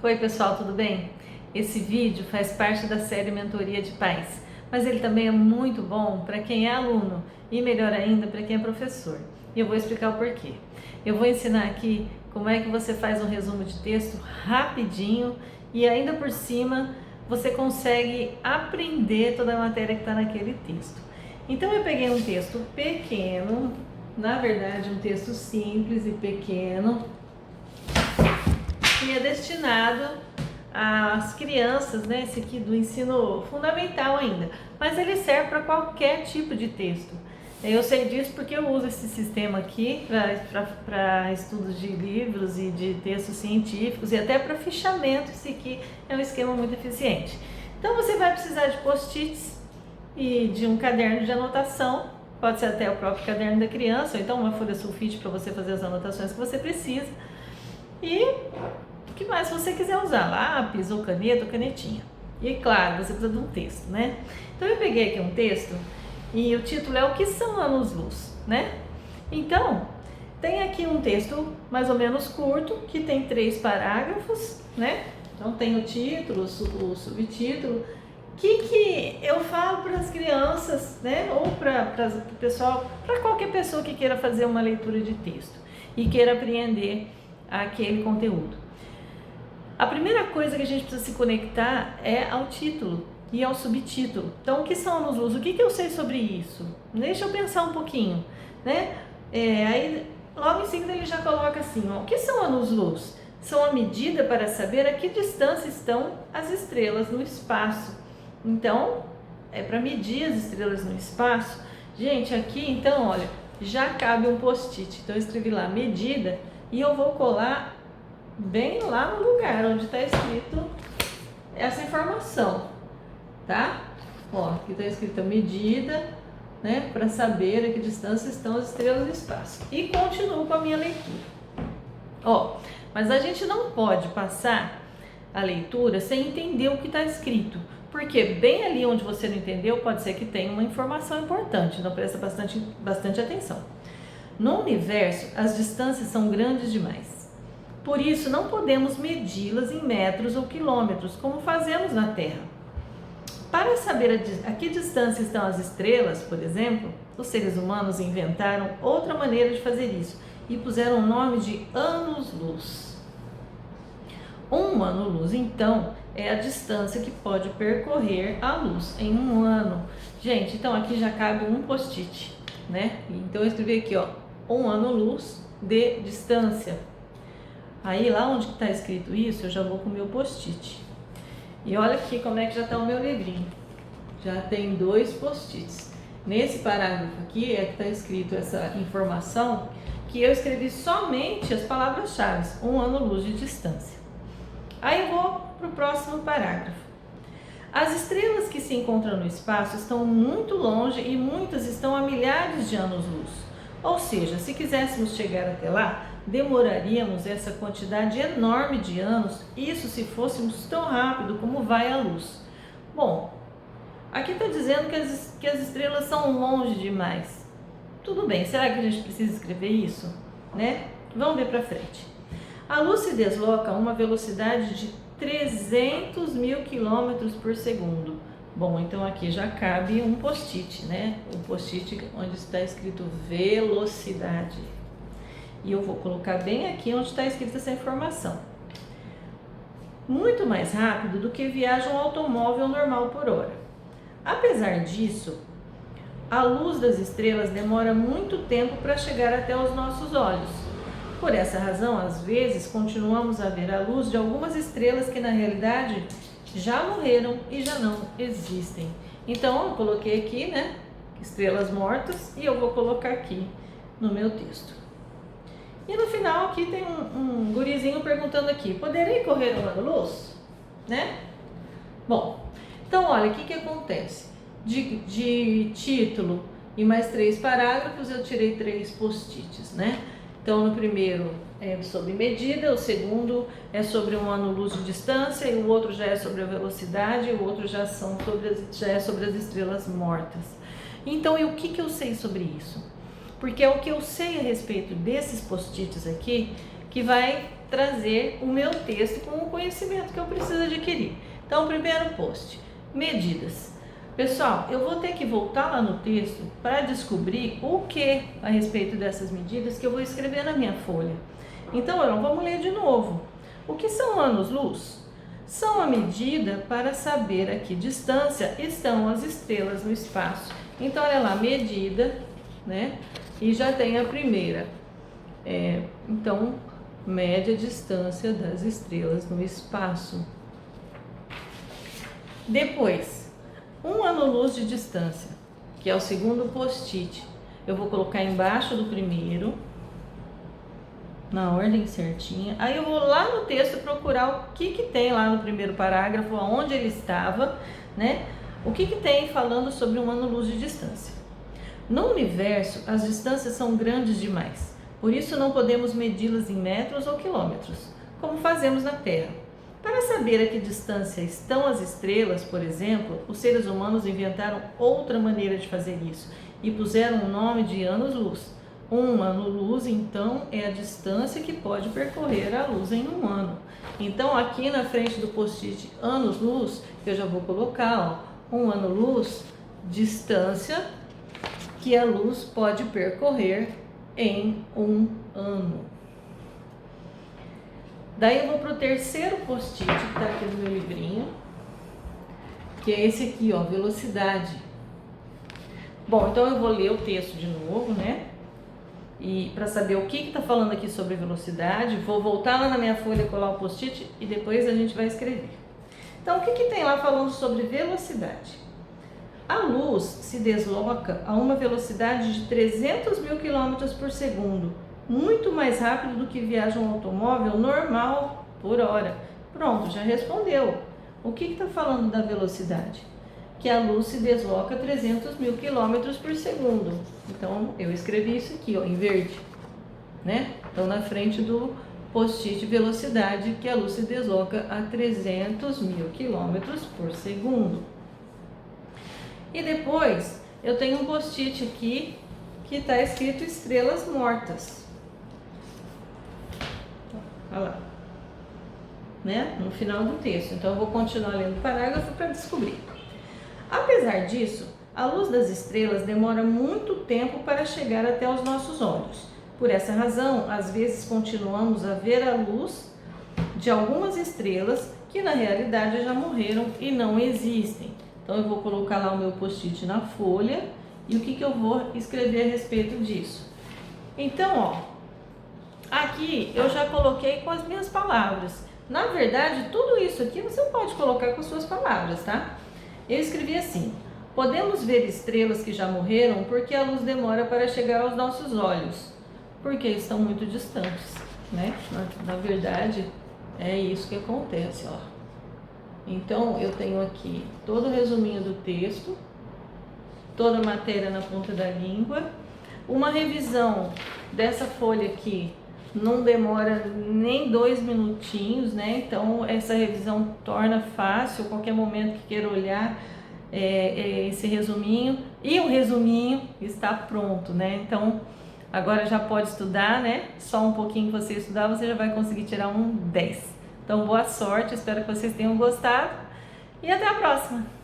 Oi pessoal, tudo bem? Esse vídeo faz parte da série Mentoria de Pais, mas ele também é muito bom para quem é aluno e melhor ainda para quem é professor. E eu vou explicar o porquê. Eu vou ensinar aqui como é que você faz um resumo de texto rapidinho e ainda por cima você consegue aprender toda a matéria que está naquele texto. Então eu peguei um texto pequeno, na verdade um texto simples e pequeno, que é destinado às crianças, né? Esse aqui do ensino fundamental ainda, mas ele serve para qualquer tipo de texto. Eu sei disso porque eu uso esse sistema aqui para estudos de livros e de textos científicos e até para fichamento. Esse aqui é um esquema muito eficiente. Então você vai precisar de post-its e de um caderno de anotação, pode ser até o próprio caderno da criança, ou então uma folha sulfite para você fazer as anotações que você precisa. E o que mais você quiser usar, lápis ou caneta ou canetinha. E claro, você precisa de um texto, né? Então eu peguei aqui um texto e o título é O que são anos-luz, né? Então, tem aqui um texto mais ou menos curto, que tem 3 parágrafos, né? Então tem o título, o subtítulo, que eu falo para as crianças, né? Ou para o pessoal, para qualquer pessoa que queira fazer uma leitura de texto e queira apreender aquele conteúdo. A primeira coisa que a gente precisa se conectar é ao título e ao subtítulo. Então, o que são anos-luz? O que eu sei sobre isso? Deixa eu pensar um pouquinho, né? Aí, logo em seguida, ele já coloca assim, ó, o que são anos-luz? São a medida para saber a que distância estão as estrelas no espaço. Então, é para medir as estrelas no espaço. Gente, aqui, então, olha, já cabe um post-it. Então, eu escrevi lá, medida, e eu vou colar bem lá no lugar onde está escrito essa informação, tá? Ó, aqui está escrito a medida, né, para saber a que distância estão as estrelas no espaço. E continuo com a minha leitura. Ó, mas a gente não pode passar a leitura sem entender o que está escrito, porque bem ali onde você não entendeu pode ser que tenha uma informação importante, então presta bastante atenção. No universo, as distâncias são grandes demais. Por isso, não podemos medi-las em metros ou quilômetros, como fazemos na Terra. Para saber a que distância estão as estrelas, por exemplo, os seres humanos inventaram outra maneira de fazer isso e puseram o nome de anos-luz. Um ano-luz, então, é a distância que pode percorrer a luz em um ano. Gente, então aqui já cabe um post-it, né? Então eu escrevi aqui, ó, um ano-luz de distância. Aí lá onde está escrito isso, eu já vou com o meu post-it. E olha aqui como é que já está o meu livrinho. Já tem 2 post-its. Nesse parágrafo aqui é que está escrito essa informação, que eu escrevi somente as palavras-chave, um ano-luz de distância. Aí eu vou para o próximo parágrafo. As estrelas que se encontram no espaço estão muito longe e muitas estão a milhares de anos-luz. Ou seja, se quiséssemos chegar até lá, demoraríamos essa quantidade enorme de anos, isso se fôssemos tão rápido como vai a luz. Bom, aqui está dizendo que as estrelas são longe demais. Tudo bem, será que a gente precisa escrever isso? Né? Vamos ver para frente. A luz se desloca a uma velocidade de 300 mil quilômetros por segundo. Bom, então aqui já cabe um post-it, né? Um post-it onde está escrito velocidade. E eu vou colocar bem aqui onde está escrita essa informação. Muito mais rápido do que viaja um automóvel normal por hora. Apesar disso, a luz das estrelas demora muito tempo para chegar até os nossos olhos. Por essa razão, às vezes, continuamos a ver a luz de algumas estrelas que na realidade já morreram e já não existem. Então, eu coloquei aqui, né, estrelas mortas, e eu vou colocar aqui no meu texto. E no final aqui tem um gurizinho perguntando aqui, poderei correr um ano-luz? Né? Bom, então olha, o que acontece? De título e mais 3 parágrafos eu tirei 3 post-its, né? Então no primeiro é sobre medida, o segundo é sobre um ano-luz de distância, e o outro já é sobre a velocidade, e o outro já é sobre as estrelas mortas. Então, e o que eu sei sobre isso? Porque é o que eu sei a respeito desses post-its aqui que vai trazer o meu texto com o conhecimento que eu preciso adquirir. Então, primeiro post, medidas. Pessoal, eu vou ter que voltar lá no texto para descobrir o que a respeito dessas medidas que eu vou escrever na minha folha. Então, vamos ler de novo. O que são anos-luz? São a medida para saber a que distância estão as estrelas no espaço. Então, olha lá, medida, né? E já tem a primeira. Então, mede a distância das estrelas no espaço. Depois, 1 ano-luz de distância, que é o segundo post-it. Eu vou colocar embaixo do primeiro, na ordem certinha. Aí eu vou lá no texto procurar o que tem lá no primeiro parágrafo, onde ele estava, né? O que tem falando sobre 1 ano-luz de distância. No universo, as distâncias são grandes demais. Por isso não podemos medi-las em metros ou quilômetros, como fazemos na Terra. Para saber a que distância estão as estrelas, por exemplo, os seres humanos inventaram outra maneira de fazer isso e puseram o nome de anos-luz. 1 ano-luz, então, é a distância que pode percorrer a luz em 1 ano. Então, aqui na frente do post-it anos-luz, eu já vou colocar 1 ano-luz, distância que a luz pode percorrer em 1 ano. Daí eu vou para o terceiro post-it, que está aqui no meu livrinho, que é esse aqui, ó, velocidade. Bom, então eu vou ler o texto de novo, né? E para saber o que está falando aqui sobre velocidade, vou voltar lá na minha folha, colar o post-it e depois a gente vai escrever. Então, o que tem lá falando sobre velocidade? A luz se desloca a uma velocidade de 300 mil km por segundo, muito mais rápido do que viaja um automóvel normal por hora. Pronto, já respondeu. O que está falando da velocidade? Que a luz se desloca a 300 mil km por segundo. Então, eu escrevi isso aqui, ó, em verde, né? Então, na frente do post-it velocidade, que a luz se desloca a 300 mil km por segundo. E depois, eu tenho um post-it aqui que está escrito estrelas mortas. Olha lá, né? No final do texto. Então, eu vou continuar lendo o parágrafo para descobrir. Apesar disso, a luz das estrelas demora muito tempo para chegar até os nossos olhos. Por essa razão, às vezes continuamos a ver a luz de algumas estrelas que na realidade já morreram e não existem. Então eu vou colocar lá o meu post-it na folha e o que eu vou escrever a respeito disso. Então, ó, aqui eu já coloquei com as minhas palavras. Na verdade, tudo isso aqui você pode colocar com suas palavras, tá? Eu escrevi assim: podemos ver estrelas que já morreram porque a luz demora para chegar aos nossos olhos, porque estão muito distantes, né? Na verdade, é isso que acontece, ó. Então, eu tenho aqui todo o resuminho do texto, toda a matéria na ponta da língua, uma revisão dessa folha aqui não demora nem 2 minutinhos, né? Então, essa revisão torna fácil, qualquer momento que queira olhar esse resuminho. E o resuminho está pronto, né? Então, agora já pode estudar, né? Só um pouquinho que você estudar, você já vai conseguir tirar um 10. Então, boa sorte, espero que vocês tenham gostado e até a próxima!